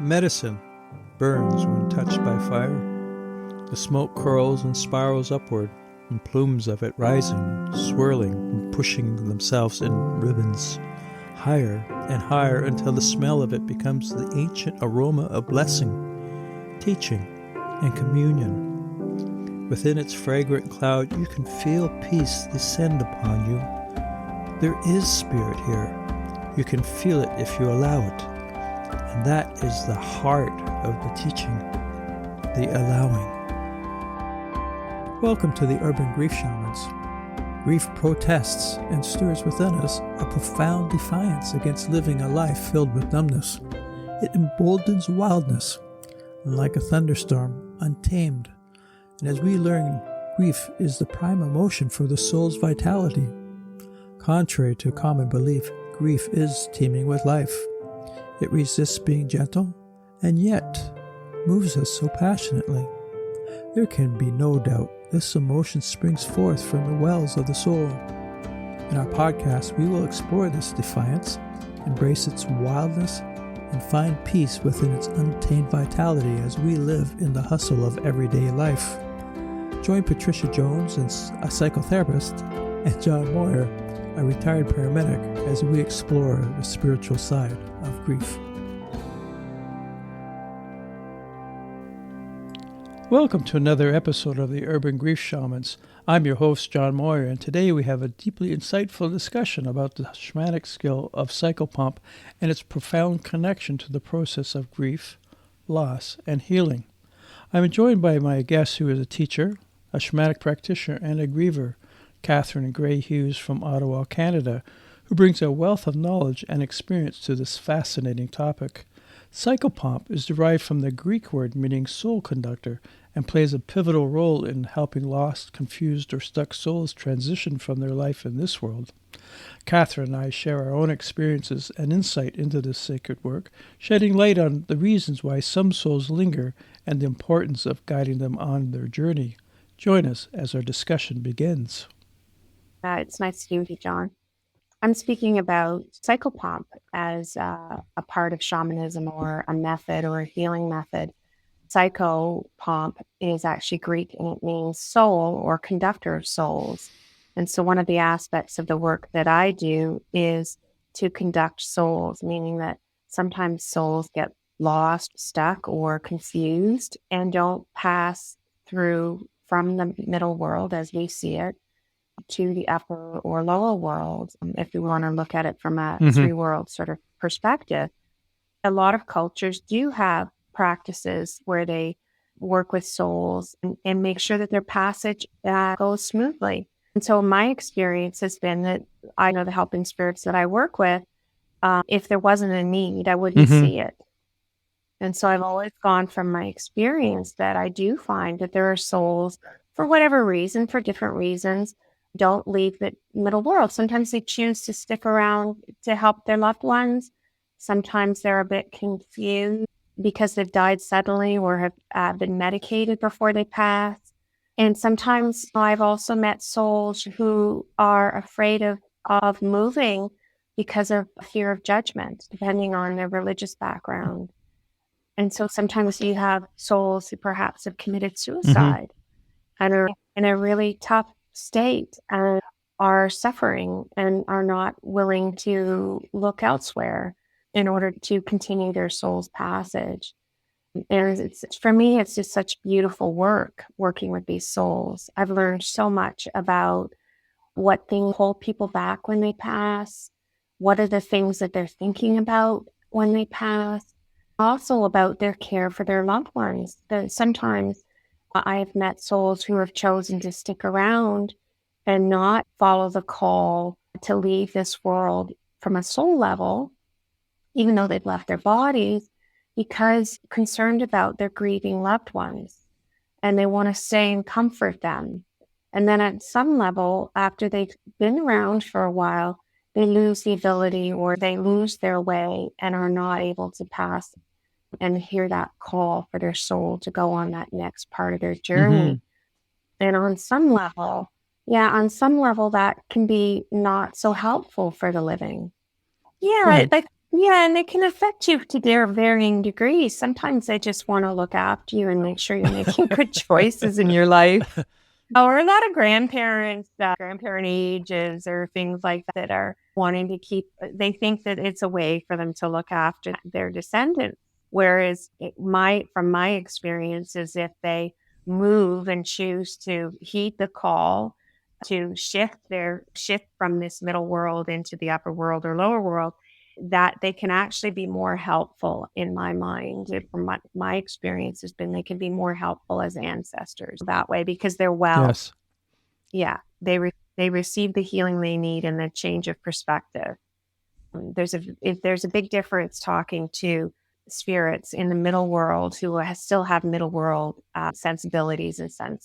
Medicine burns when touched by fire. The smoke curls and spirals upward, and plumes of it rising, swirling, and pushing themselves in ribbons, higher and higher until the smell of it becomes the ancient aroma of blessing, teaching, and communion. Within its fragrant cloud, you can feel peace descend upon you. There is spirit here. You can feel it if you allow it. And that is the heart of the teaching, the allowing. Welcome to the Urban Grief Shamans. Grief protests and stirs within us a profound defiance against living a life filled with numbness. It emboldens wildness, and like a thunderstorm, untamed. And as we learn, grief is the prime emotion for the soul's vitality. Contrary to common belief, grief is teeming with life. It resists being gentle, and yet moves us so passionately. There can be no doubt this emotion springs forth from the wells of the soul. In our podcast, we will explore this defiance, embrace its wildness, and find peace within its untamed vitality as we live in the hustle of everyday life. Join Patricia Jones, a psychotherapist, and John Moyer, a retired paramedic, as we explore the spiritual side of grief. Welcome to another episode of the Urban Grief Shamans. I'm your host, John Moyer, and today we have a deeply insightful discussion about the shamanic skill of Psychopomp and its profound connection to the process of grief, loss, and healing. I'm joined by my guest who is a teacher, a shamanic practitioner, and a griever, Catherine Gray Hughes from Ottawa, Canada, who brings a wealth of knowledge and experience to this fascinating topic. Psychopomp is derived from the Greek word meaning soul conductor and plays a pivotal role in helping lost, confused, or stuck souls transition from their life in this world. Catherine and I share our own experiences and insight into this sacred work, shedding light on the reasons why some souls linger and the importance of guiding them on their journey. Join us as our discussion begins. It's nice to be with you, John. I'm speaking about Psychopomp as a part of shamanism or a method or a healing method. Psychopomp is actually Greek and it means soul or conductor of souls. And so one of the aspects of the work that I do is to conduct souls, meaning that sometimes souls get lost, stuck, or confused and don't pass through from the middle world as we see it to the upper or lower world, if we want to look at it from a three-world sort of perspective. A lot of cultures do have practices where they work with souls and make sure that their passage goes smoothly. And so my experience has been that I know the helping spirits that I work with, if there wasn't a need, I wouldn't see it. And so I've always gone from my experience that I do find that there are souls, for whatever reason, for different reasons, don't leave the middle world. Sometimes they choose to stick around to help their loved ones. Sometimes they're a bit confused because they've died suddenly or have been medicated before they pass. And sometimes I've also met souls who are afraid of moving because of fear of judgment, depending on their religious background. And so sometimes you have souls who perhaps have committed suicide and are in a really tough state and are suffering and are not willing to look elsewhere in order to continue their soul's passage. And for me, it's just such beautiful work working with these souls. I've learned so much about what things hold people back when they pass, what are the things that they're thinking about when they pass, also about their care for their loved ones. That sometimes I have met souls who have chosen to stick around and not follow the call to leave this world from a soul level, even though they've left their bodies, because concerned about their grieving loved ones. And they want to stay and comfort them. And then at some level, after they've been around for a while, they lose the ability or they lose their way and are not able to pass and hear that call for their soul to go on that next part of their journey. And on some level, that can be not so helpful for the living. Yeah, like Yeah, and it can affect you to their varying degrees. Sometimes they just want to look after you and make sure you're making good choices in your life. Or a lot of grandparents, grandparent ages or things like that are wanting to keep, they think that it's a way for them to look after their descendants. Whereas from my experiences, if they move and choose to heed the call to shift from this middle world into the upper world or lower world, that they can actually be more helpful in my mind. From my experience has been they can be more helpful as ancestors that way because they're well. Yes. Yeah, they receive the healing they need and the change of perspective. There's a big difference talking to spirits in the middle world who still have middle world sensibilities and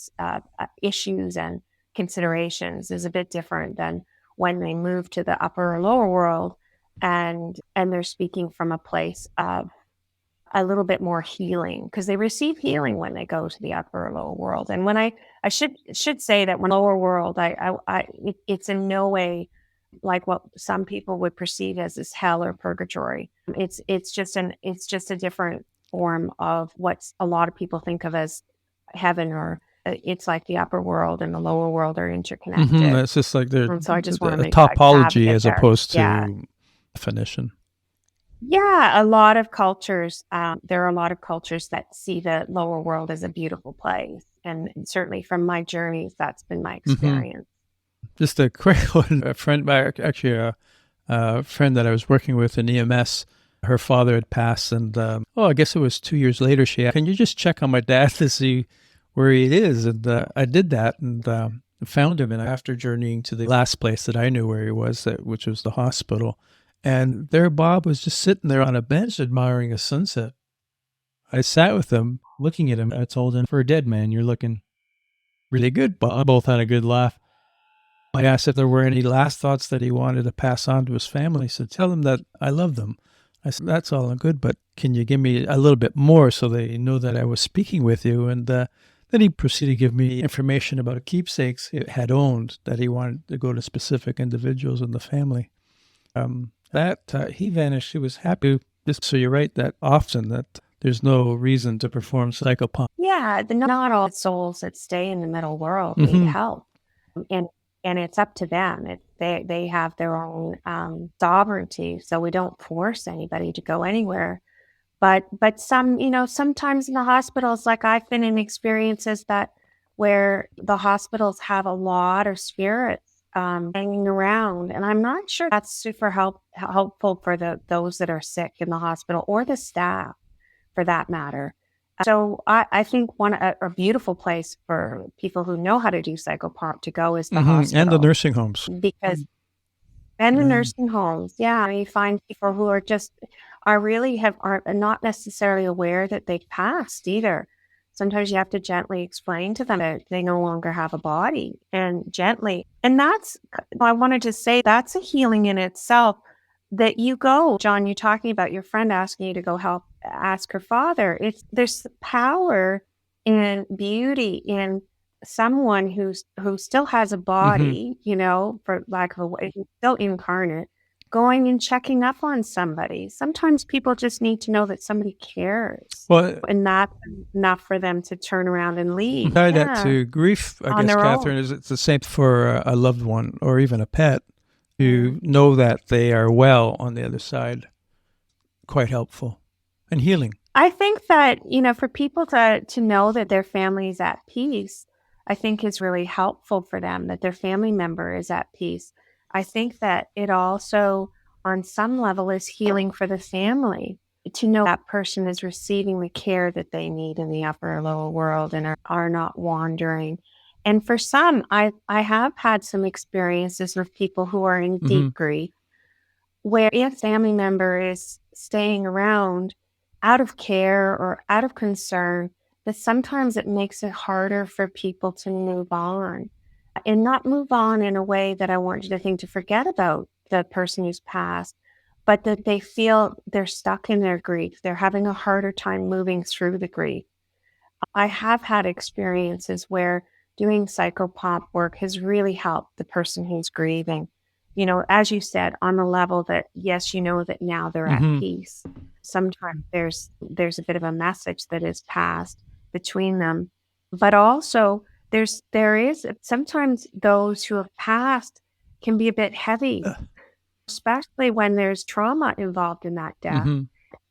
issues and considerations is a bit different than when they move to the upper or lower world and they're speaking from a place of a little bit more healing because they receive healing when they go to the upper or lower world. And when I should say that when lower world, it's in no way like what some people would perceive as this hell or purgatory. It's just a different form of what a lot of people think of as heaven, or it's like the upper world and the lower world are interconnected. It's just like And so I just want to a make that topology caveat as there. opposed Yeah. to definition. Yeah, a lot of cultures, there are a lot of cultures that see the lower world as a beautiful place. And certainly from my journeys, that's been my experience. Just a quick one. A friend, actually a friend that I was working with in EMS, her father had passed, and I guess it was 2 years later, she asked, "Can you just check on my dad to see where he is?" And I did that and found him. And after journeying to the last place that I knew where he was, which was the hospital, and there Bob was just sitting there on a bench admiring a sunset. I sat with him, looking at him. I told him, "For a dead man, you're looking really good." Bob both had a good laugh. I asked if there were any last thoughts that he wanted to pass on to his family. So tell them that I love them. I said, "That's all good, but can you give me a little bit more so they know that I was speaking with you?" And then he proceeded to give me information about keepsakes he had owned that he wanted to go to specific individuals in the family. He vanished. He was happy. Just so you're right that often that there's no reason to perform psychopomp. Yeah, not all souls that stay in the middle world need help. And it's up to them. They have their own sovereignty, so we don't force anybody to go anywhere. But sometimes in the hospitals, like I've been in experiences where the hospitals have a lot of spirits hanging around, and I'm not sure that's super helpful for those that are sick in the hospital or the staff, for that matter. So I think a beautiful place for people who know how to do psychopomp to go is the hospital. And the nursing homes. Because the nursing homes, yeah, you find people who are not necessarily aware that they've passed either. Sometimes you have to gently explain to them that they no longer have a body, and gently. And I wanted to say that's a healing in itself. That you go, John, you're talking about your friend asking you to go help ask her father. There's power and beauty in someone who still has a body, for lack of a way, who's still incarnate, going and checking up on somebody. Sometimes people just need to know that somebody cares. Well, and that's enough for them to turn around and leave. Tie that to grief, I guess, Catherine, is it's the same for a loved one or even a pet. To know that they are well on the other side, quite helpful and healing. I think that, for people to know that their family is at peace, I think is really helpful for them, that their family member is at peace. I think that it also, on some level, is healing for the family to know that person is receiving the care that they need in the upper or lower world and are not wandering. And for some, I have had some experiences with people who are in deep grief, where if a family member is staying around out of care or out of concern, that sometimes it makes it harder for people to move on. And not move on in a way that I want you to think to forget about the person who's passed, but that they feel they're stuck in their grief. They're having a harder time moving through the grief. I have had experiences where doing psychopomp work has really helped the person who's grieving as you said, on the level that, yes, that now they're at peace. Sometimes there's a bit of a message that is passed between them, but also there is sometimes those who have passed can be a bit heavy, especially when there's trauma involved in that death.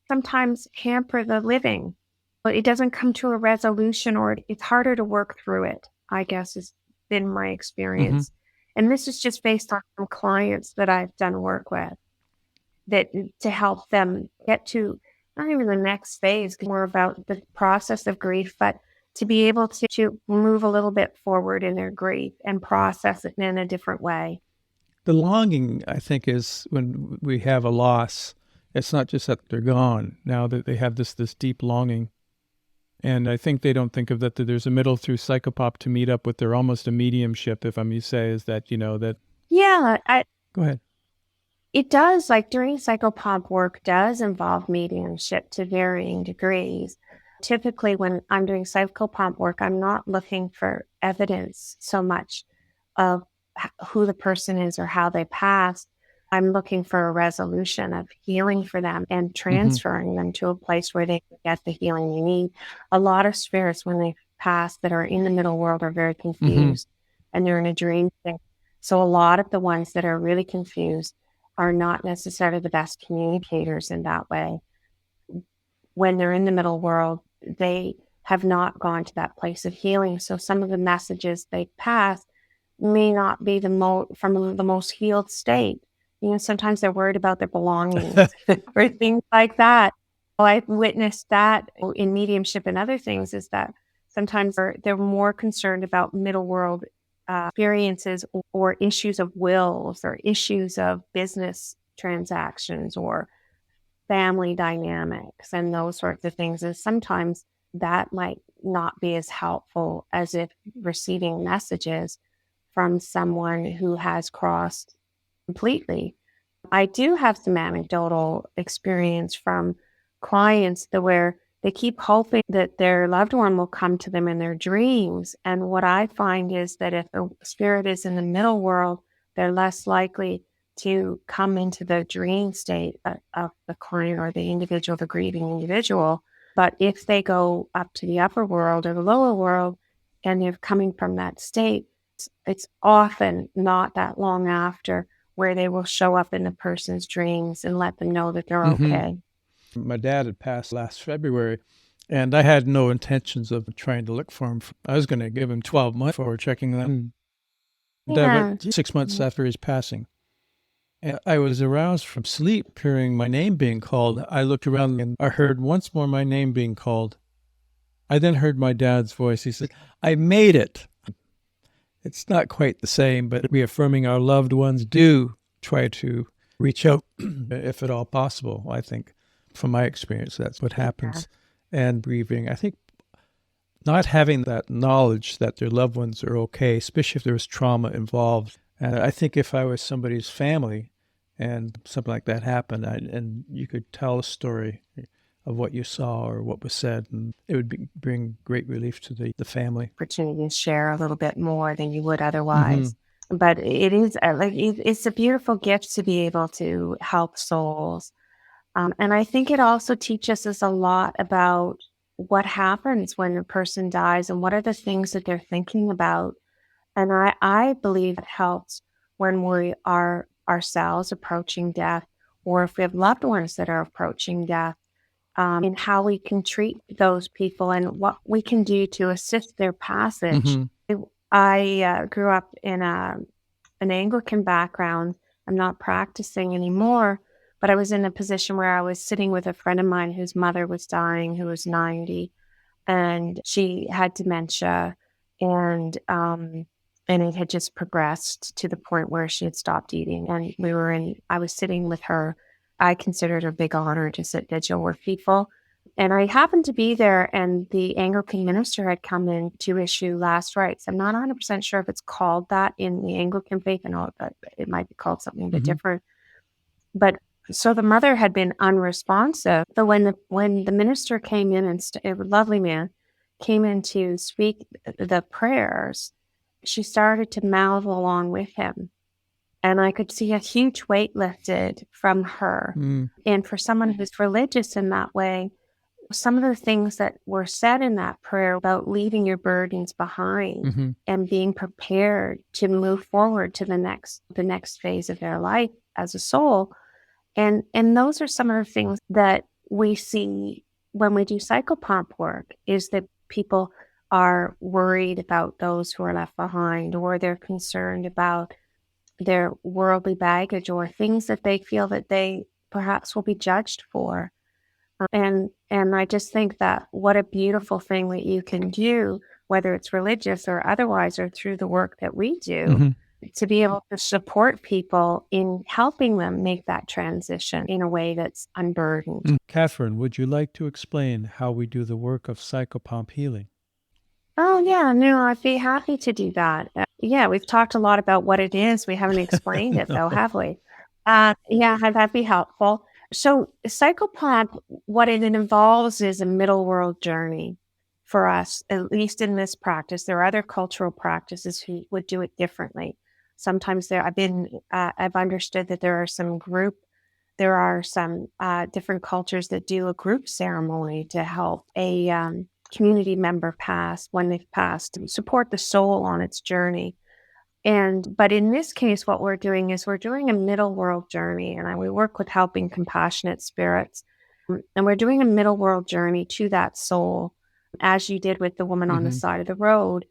Sometimes hamper the living, but it doesn't come to a resolution, or it's harder to work through it, I guess, has been my experience. And this is just based on some clients that I've done work with, that to help them get to not even the next phase, more about the process of grief, but to be able to move a little bit forward in their grief and process it in a different way. The longing, I think, is when we have a loss. It's not just that they're gone. Now that they have this deep longing. And I think they don't think of that there's a middle through Psychopomp to meet up with their almost a mediumship, if I may say, is that, that... Yeah. Go ahead. It does, like during Psychopomp work does involve mediumship to varying degrees. Typically when I'm doing Psychopomp work, I'm not looking for evidence so much of who the person is or how they passed. I'm looking for a resolution of healing for them and transferring them to a place where they can get the healing they need. A lot of spirits, when they pass, that are in the middle world are very confused and they're in a dream thing. So a lot of the ones that are really confused are not necessarily the best communicators in that way. When they're in the middle world, they have not gone to that place of healing. So some of the messages they pass may not be from the most healed state. Sometimes they're worried about their belongings or things like that. Well, I've witnessed that in mediumship and other things, is that sometimes they're more concerned about middle world experiences or issues of wills or issues of business transactions or family dynamics and those sorts of things. And sometimes that might not be as helpful as if receiving messages from someone who has crossed completely. I do have some anecdotal experience from clients where they keep hoping that their loved one will come to them in their dreams. And what I find is that if a spirit is in the middle world, they're less likely to come into the dream state of the client or the individual, the grieving individual. But if they go up to the upper world or the lower world and they're coming from that state, it's often not that long after where they will show up in the person's dreams and let them know that they're okay. My dad had passed last February, and I had no intentions of trying to look for him. I was going to give him 12 months for checking them. Yeah. 6 months after his passing. And I was aroused from sleep, hearing my name being called. I looked around and I heard once more my name being called. I then heard my dad's voice. He said, "I made it." It's not quite the same, but reaffirming our loved ones do try to reach out if at all possible. I think from my experience, that's what happens. And grieving, I think not having that knowledge that their loved ones are okay, especially if there was trauma involved. And I think if I was somebody's family and something like that happened, and you could tell a story of what you saw or what was said, and it would bring great relief to the family. Opportunity to share a little bit more than you would otherwise. But it is it's a beautiful gift to be able to help souls. And I think it also teaches us a lot about what happens when a person dies and what are the things that they're thinking about. And I believe it helps when we are ourselves approaching death, or if we have loved ones that are approaching death, in how we can treat those people and what we can do to assist their passage. I grew up in an Anglican background. I'm not practicing anymore, but I was in a position where I was sitting with a friend of mine whose mother was dying, who was 90, and she had dementia, and it had just progressed to the point where she had stopped eating. And I was sitting with her. I considered it a big honor to sit vigil with people. And I happened to be there, and the Anglican minister had come in to issue last rites. I'm not 100% sure if it's called that in the Anglican faith. I know that it might be called something a bit different. But so the mother had been unresponsive. So when the minister came in, and a lovely man came in to speak the prayers, she started to mouth along with him. And I could see a huge weight lifted from her. And for someone who's religious in that way, some of the things that were said in that prayer about leaving your burdens behind and being prepared to move forward to the next phase of their life as a soul. And those are some of the things that we see when we do psychopomp work, is that people are worried about those who are left behind, or they're concerned about their worldly baggage, or things that they feel that they perhaps will be judged for. And I just think that what a beautiful thing that you can do, whether it's religious or otherwise, or through the work that we do, to be able to support people in helping them make that transition in a way that's unburdened. Catherine, would you like to explain how we do the work of psychopomp healing? Oh, yeah, no, I'd be happy to do that. Yeah, we've talked a lot about what it is. We haven't explained it, though, have we? Yeah, that'd be helpful. So, Psychopomp, what it involves is a middle world journey for us, at least in this practice. There are other cultural practices who would do it differently. Sometimes I've understood that there are some different cultures that do a group ceremony to help a community member pass when they've passed, and support the soul on its journey. But in this case, what we're doing is we're doing a middle world journey, and we work with helping compassionate spirits. And we're doing a middle world journey to that soul, as you did with the woman on the side of the road.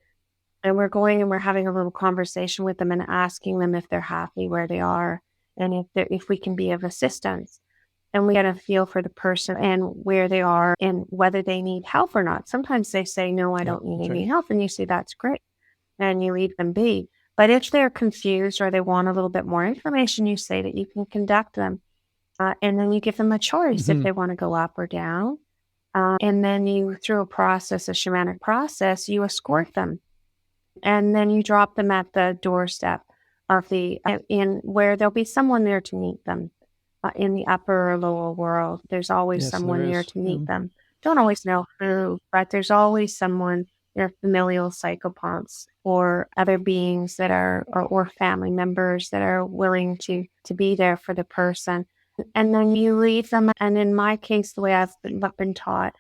And we're going and we're having a little conversation with them and asking them if they're happy where they are, and if we can be of assistance. And we get a feel for the person and where they are and whether they need help or not. Sometimes they say, no, I don't need any help. And you say, that's great. And you leave them be. But if they're confused or they want a little bit more information, you say that you can conduct them. And then you give them a choice if they want to go up or down. And then you, through a shamanic process, you escort them. And then you drop them at the doorstep of where there'll be someone there to meet them. In the upper or lower world, there's always someone there to meet them. Don't always know who, but there's always someone, their familial psychopomps or other beings that are, or family members that are willing to be there for the person. And then you leave them. And in my case, the way I've been taught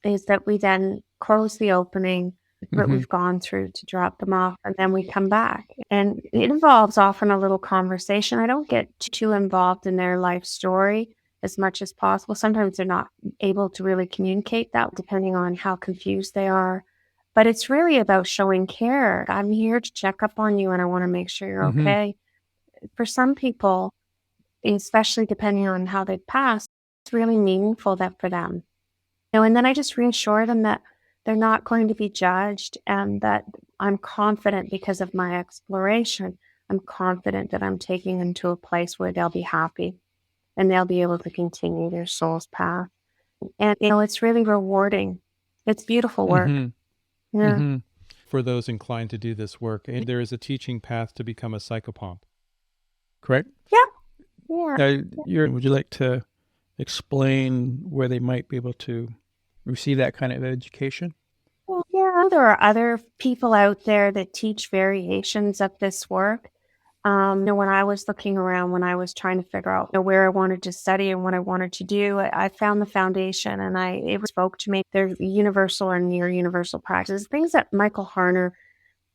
is that we then close the opening that we've gone through to drop them off, and then we come back. And it involves often a little conversation. I don't get too involved in their life story as much as possible. Sometimes they're not able to really communicate that, depending on how confused they are. But it's really about showing care. I'm here to check up on you, and I want to make sure you're okay. For some people, especially depending on how they've passed, it's really meaningful for them. And then I just reassure them that they're not going to be judged, and that I'm confident because of my exploration. I'm confident that I'm taking them to a place where they'll be happy and they'll be able to continue their soul's path. And, it's really rewarding. It's beautiful work. Yeah. For those inclined to do this work, there is a teaching path to become a psychopomp, correct? Yeah. Would you like to explain where they might be able to receive that kind of education? Well, yeah, there are other people out there that teach variations of this work. When I was looking around, when I was trying to figure out where I wanted to study and what I wanted to do, I found the foundation, and it spoke to me. They're universal or near universal practices, things that Michael Harner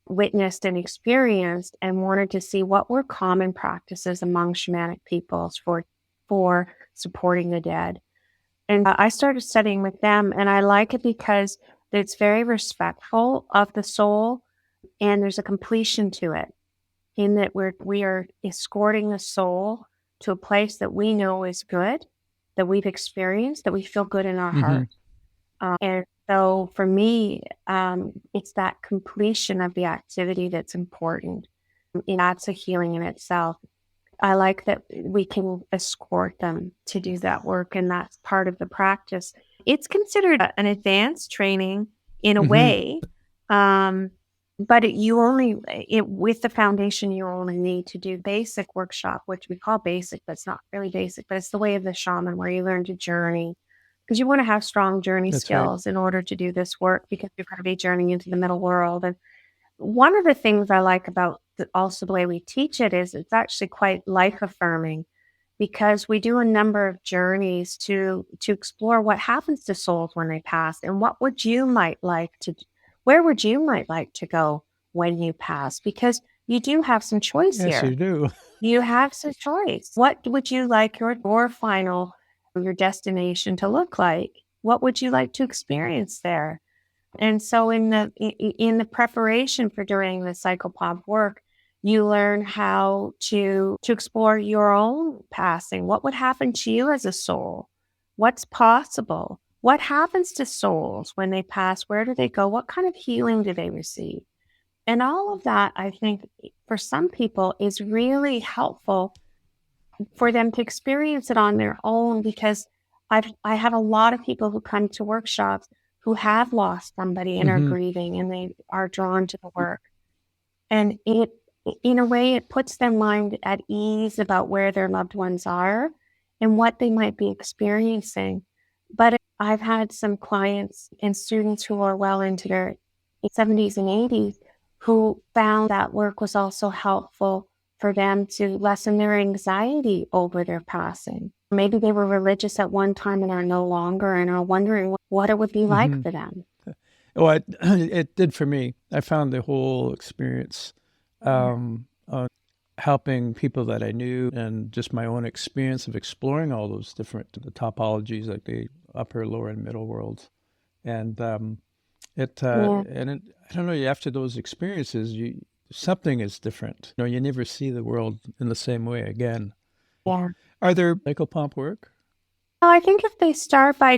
witnessed and experienced, and wanted to see what were common practices among shamanic peoples for supporting the dead. And I started studying with them, and I like it because it's very respectful of the soul, and there's a completion to it, in that we are escorting the soul to a place that we know is good, that we've experienced, that we feel good in our heart. And so for me, it's that completion of the activity that's important. And that's a healing in itself. I like that we can escort them to do that work, and that's part of the practice. It's considered an advanced training in a way, but with the foundation, you only need to do basic workshop, which we call basic, but it's not really basic, but it's the way of the shaman, where you learn to journey, because you want to have strong journey skills in order to do this work, because you're going to be journeying into the middle world. one of the things I like about also the way we teach it is it's actually quite life affirming because we do a number of journeys to explore what happens to souls when they pass and what would you might like to where would you might like to go when you pass, because you do have some choice Yes, you here. do. You have some choice. What would you like your final your destination to look like? What would you like to experience there? And so in the preparation for doing the Psychopomp work, you learn how to explore your own passing. What would happen to you as a soul? What's possible? What happens to souls when they pass? Where do they go? What kind of healing do they receive? And all of that, I think, for some people is really helpful for them to experience it on their own, because I have a lot of people who come to workshops who have lost somebody and are Hmm. grieving, and they are drawn to the work. And it, in a way, it puts their mind at ease about where their loved ones are and what they might be experiencing. But I've had some clients and students who are well into their 70s and 80s who found that work was also helpful for them to lessen their anxiety over their passing. Maybe they were religious at one time and are no longer and are wondering what it would be like Hmm. for them. Oh, it did for me. I found the whole experience on helping people that I knew and just my own experience of exploring all those different the topologies, like the upper, lower, and middle worlds. And Yeah, I don't know. After those experiences, you something is different. You know, you never see the world in the same way again. yeah. Are there psychopomp work? Well, I think if they start by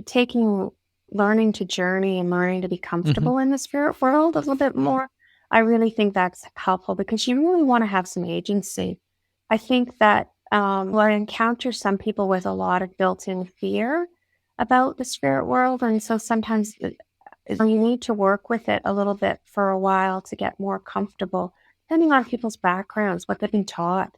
taking learning to journey and learning to be Hmm. comfortable in the spirit world a little bit more, I really think that's helpful because you really want to have some agency. I think that I encounter some people with a lot of built-in fear about the spirit world, and so sometimes you need to work with it a little bit for a while to get more comfortable, depending on people's backgrounds, what they've been taught.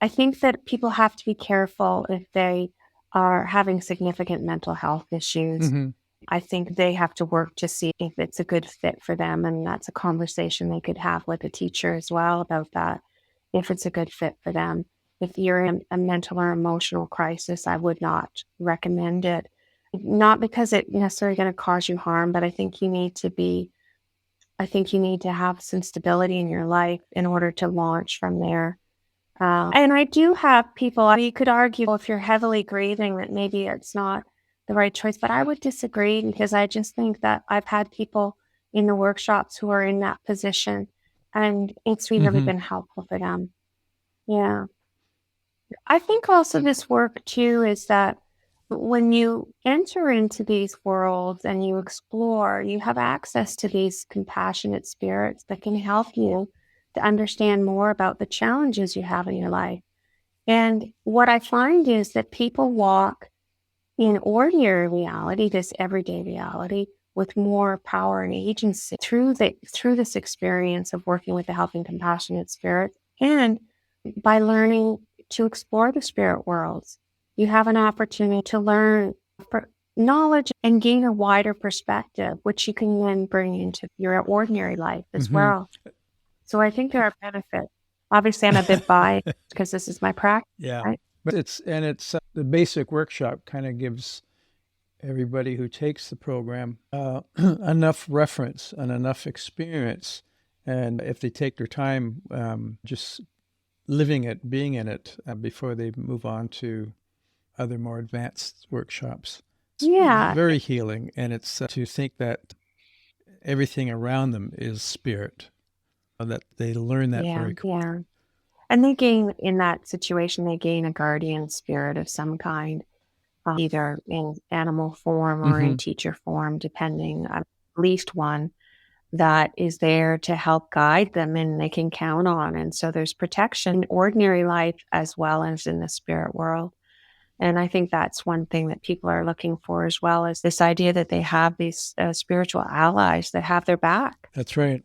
I think that people have to be careful if they are having significant mental health issues. Hmm. I think they have to work to see if it's a good fit for them. And that's a conversation they could have with a teacher as well about that, if it's a good fit for them. If you're in a mental or emotional crisis, I would not recommend it. Not because it necessarily going to cause you harm, but I think you need to have some stability in your life in order to launch from there. And I do have people, you could argue if you're heavily grieving that maybe it's not the right choice, but I would disagree because I just think that I've had people in the workshops who are in that position and it's really Hmm. been helpful for them. Yeah. I think also this work too is that when you enter into these worlds and you explore, you have access to these compassionate spirits that can help you to understand more about the challenges you have in your life. And what I find is that people walk in ordinary reality, this everyday reality, with more power and agency through this experience of working with the helping compassionate spirit and by learning to explore the spirit worlds. You have an opportunity to learn knowledge and gain a wider perspective, which you can then bring into your ordinary life as Hmm. well. So I think there are benefits. Obviously, I'm a bit biased because this is my practice, Yeah, right? but it's the basic workshop kind of gives everybody who takes the program enough reference and enough experience, and if they take their time, just living it, being in it, before they move on to other more advanced workshops, it's Yeah, very healing, and it's to think that everything around them is spirit, that they learn that yeah, very quickly. yeah. And they gain in that situation, they gain a guardian spirit of some kind, either in animal form or in Hmm. teacher form, depending on at least one that is there to help guide them and they can count on. And so there's protection in ordinary life as well as in the spirit world. And I think that's one thing that people are looking for as well, is this idea that they have these spiritual allies that have their back. That's right.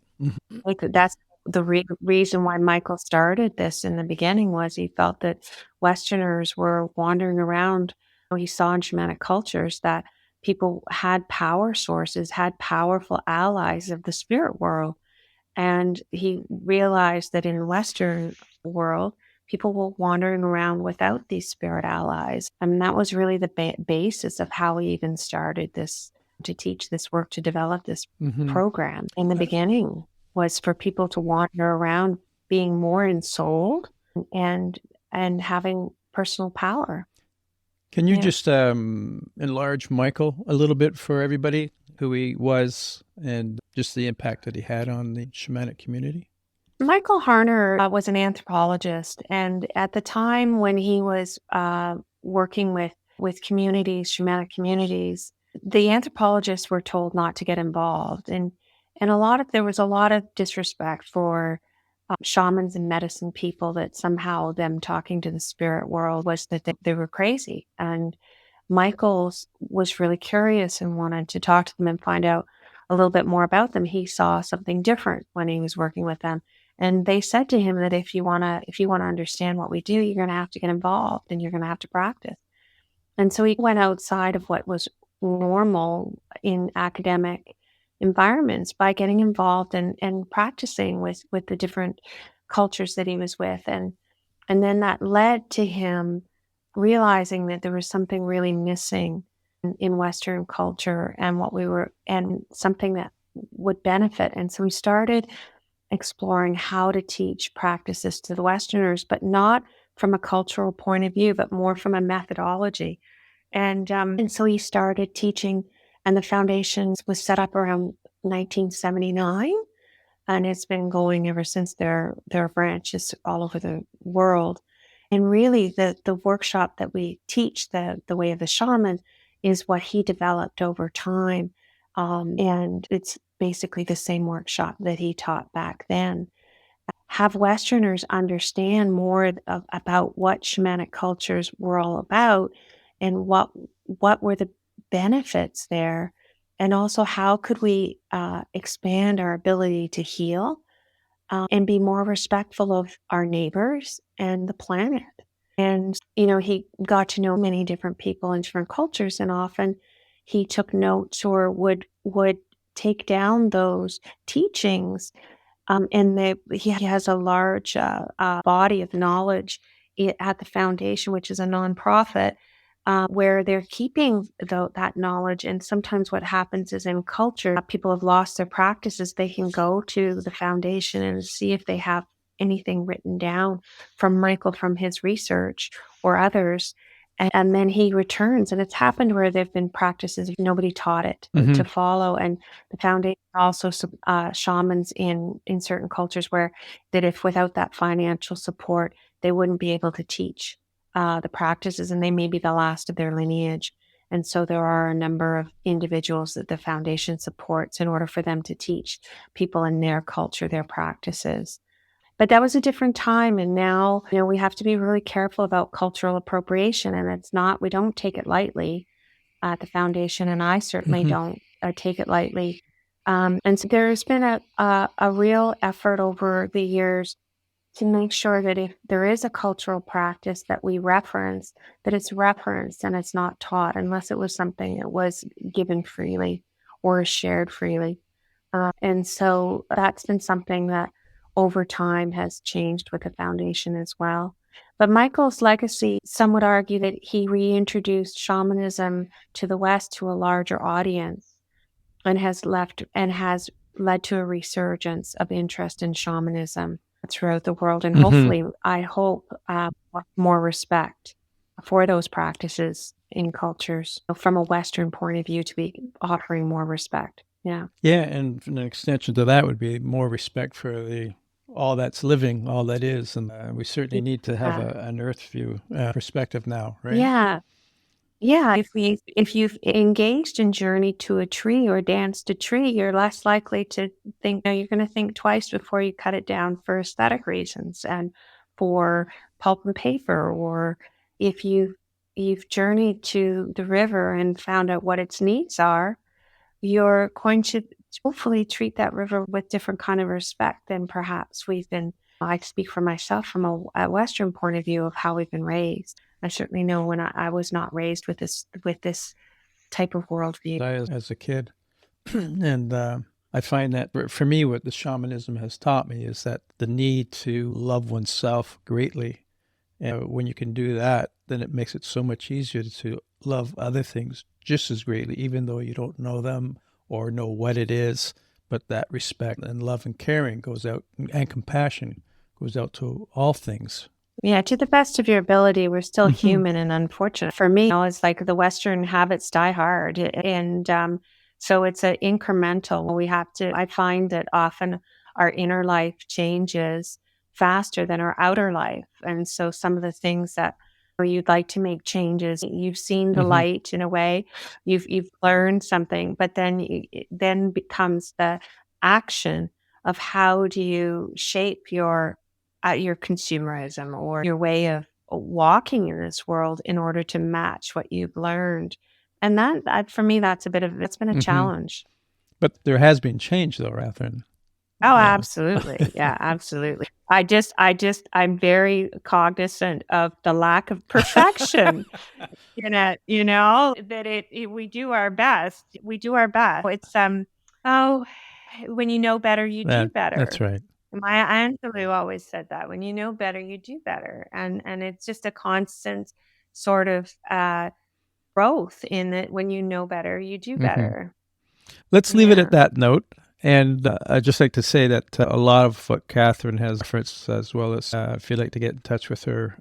Like that's the reason why Michael started this in the beginning was he felt that Westerners were wandering around. He saw in shamanic cultures that people had power sources, had powerful allies of the spirit world. And he realized that in the Western world, people were wandering around without these spirit allies. And that was really the basis of how he even started this, to teach this work, to develop this program. In the beginning was for people to wander around being more ensouled and having personal power. Can you just enlarge Michael a little bit for everybody, who he was and just the impact that he had on the shamanic community? Michael Harner was an anthropologist, and at the time when he was working with communities, shamanic communities, the anthropologists were told not to get involved, and there was a lot of disrespect for shamans and medicine people, that somehow them talking to the spirit world was that they were crazy. And Michael was really curious and wanted to talk to them and find out a little bit more about them. He saw something different when he was working with them. And they said to him that if you want to understand what we do, you're going to have to get involved and you're going to have to practice. And so he went outside of what was normal in academic environments by getting involved and practicing with the different cultures that he was with. And then that led to him realizing that there was something really missing in Western culture, and something that would benefit. And so he started exploring how to teach practices to the Westerners, but not from a cultural point of view, but more from a methodology. And so he started teaching, and the foundation was set up around 1979, and it's been going ever since. There are branches all over the world. And really, the workshop that we teach, the way of the shaman, is what he developed over time. And it's basically the same workshop that he taught back then. Have Westerners understand more about what shamanic cultures were all about, and what were the benefits there, and also how could we expand our ability to heal and be more respectful of our neighbors and the planet. And, he got to know many different people in different cultures, and often he took notes or would take down those teachings. And he has a large body of knowledge at the foundation, which is a nonprofit, where they're keeping that knowledge. And sometimes what happens is, in culture, people have lost their practices. They can go to the foundation and see if they have anything written down from Michael, from his research, or others. And then he returns, and it's happened where there've been practices nobody taught it to follow. And the foundation also shamans in certain cultures where that if without that financial support, they wouldn't be able to teach the practices, and they may be the last of their lineage. And so there are a number of individuals that the foundation supports in order for them to teach people in their culture their practices. But that was a different time. And now, we have to be really careful about cultural appropriation. And we don't take it lightly at the foundation. And I certainly don't take it lightly. And so there's been a real effort over the years to make sure that if there is a cultural practice that we reference, that it's referenced and it's not taught, unless it was something that was given freely or shared freely. And so that's been something that over time has changed with the foundation as well. But Michael's legacy, some would argue that he reintroduced shamanism to the West to a larger audience, and has led to a resurgence of interest in shamanism throughout the world. And hopefully, I hope, more respect for those practices in cultures from a Western point of view, to be offering more respect. Yeah. Yeah, and an extension to that would be more respect for all that's living, all that is. And we certainly need to have an earth view perspective now, right? Yeah. Yeah. If you've engaged in journey to a tree or danced a tree, you're less likely to think, you're going to think twice before you cut it down for aesthetic reasons and for pulp and paper. Or if you've journeyed to the river and found out what its needs are, you're going to hopefully treat that river with different kind of respect than perhaps we've been. I speak for myself from a Western point of view of how we've been raised. I certainly know when I was not raised with this type of worldview. As a kid, and I find that for me, what the shamanism has taught me is that the need to love oneself greatly. And when you can do that, then it makes it so much easier to love other things just as greatly, even though you don't know them or know what it is. But that respect and love and caring goes out, and compassion goes out to all things. Yeah, to the best of your ability, we're still human and unfortunate. For me, it's like the Western habits die hard. And so it's an incremental. I find that often our inner life changes faster than our outer life. And so some of the things that you'd like to make changes, you've seen the light in a way, you've learned something, but then becomes the action of how do you shape your consumerism or your way of walking in this world in order to match what you've learned. And that for me, it's been a challenge. But there has been change though, Catherine. Oh, absolutely. Yeah, absolutely. I'm very cognizant of the lack of perfection in it, that we do our best. We do our best. It's, when you know better, you do better. That's right. My Aunt Lou always said that when you know better, you do better. And it's just a constant sort of growth in it. When you know better, you do better. Let's leave it at that note. And I'd just like to say that a lot of what Catherine has referenced, as well as if you'd like to get in touch with her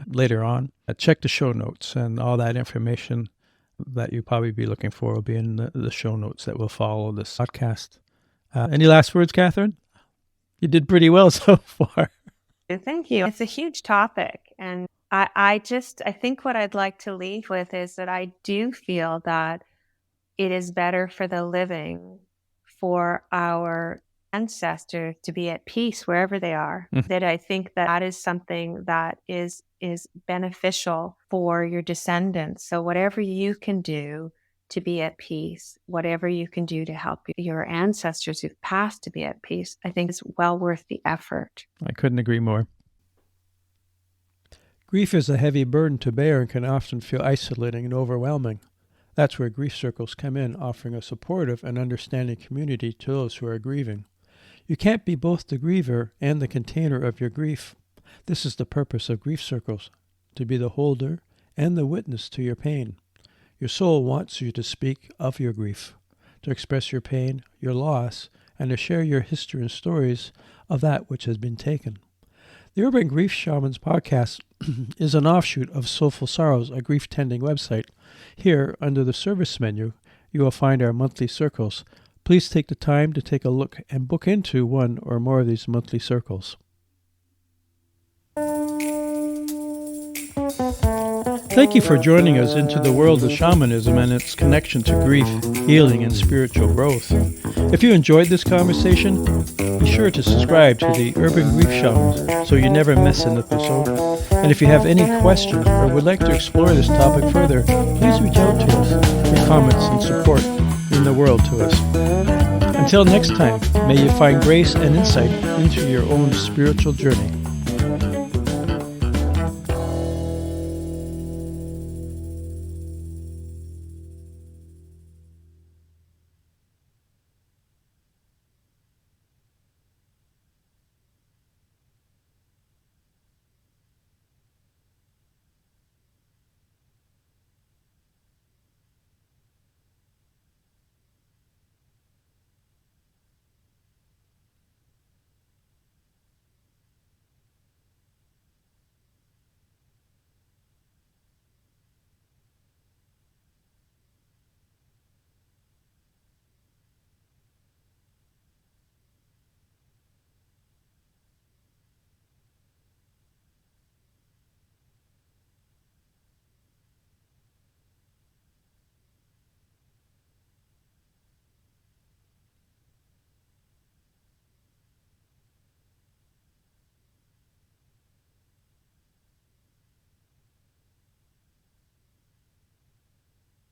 later on, check the show notes, and all that information that you'll probably be looking for will be in the show notes that will follow this podcast. Any last words, Catherine? You did pretty well so far. Thank you. It's a huge topic. And I think what I'd like to leave with is that I do feel that it is better for the living for our ancestors to be at peace wherever they are. That I think that is something that is beneficial for your descendants. So whatever you can do to be at peace, whatever you can do to help your ancestors who've passed to be at peace, I think is well worth the effort. I couldn't agree more. Grief is a heavy burden to bear and can often feel isolating and overwhelming. That's where grief circles come in, offering a supportive and understanding community to those who are grieving. You can't be both the griever and the container of your grief. This is the purpose of grief circles, to be the holder and the witness to your pain. Your soul wants you to speak of your grief, to express your pain, your loss, and to share your history and stories of that which has been taken. The Urban Grief Shamans podcast is an offshoot of Soulful Sorrows, a grief tending website. Here, under the service menu, you will find our monthly circles. Please take the time to take a look and book into one or more of these monthly circles. Thank you for joining us into the world of shamanism and its connection to grief, healing, and spiritual growth. If you enjoyed this conversation, be sure to subscribe to the Urban Grief Shamans so you never miss an episode. And if you have any questions or would like to explore this topic further, please reach out to us. Your comments and support mean the world to us. Until next time, may you find grace and insight into your own spiritual journey.